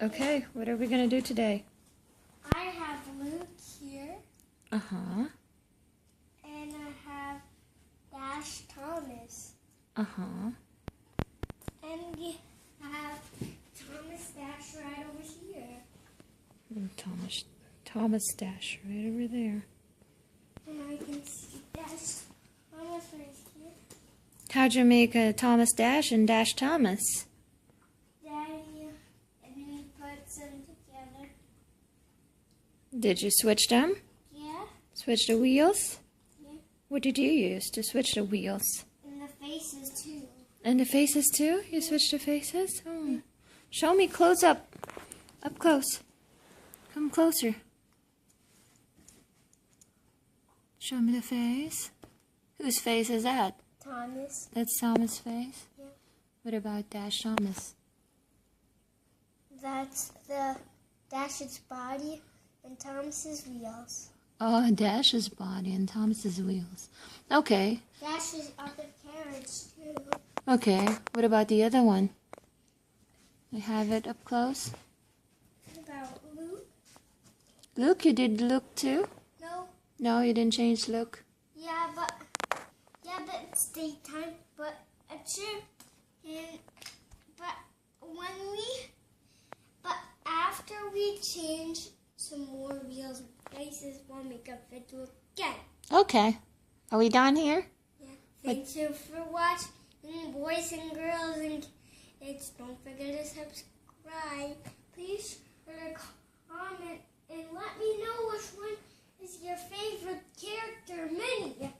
Okay, what are we going to do today? I have Luke here. Uh-huh. And I have Dash Thomas. Uh-huh. And we have Thomas Dash right over here. And Thomas Dash right over there. And I can see Dash Thomas right here. How'd you make a Thomas Dash and Dash Thomas? Daddy and me put them together. Did you switch them? Yeah. Switch the wheels? Yeah. What did you use to switch the wheels? And the faces too. And the faces too? You switched the faces? Oh. Show me close up. Up close. Come closer. Show me the face. Whose face is that? Thomas. That's Thomas' face? Yeah. What about Dash Thomas? That's the Dash's body and Thomas's wheels. Oh, Dash's body and Thomas's wheels. Okay. Dash's other carriage too. Okay. What about the other one? We have it up close. What about Luke? Luke, you did Luke too? No. No, you didn't change Luke. Yeah, but it's daytime. But actually, but after we change some more wheels and faces, we'll make a video again. Okay. Are we done here? Yeah. Thank you for watching, boys and girls and kids. Don't forget to subscribe. Please put a comment and let me know which one is your favorite character. Mini.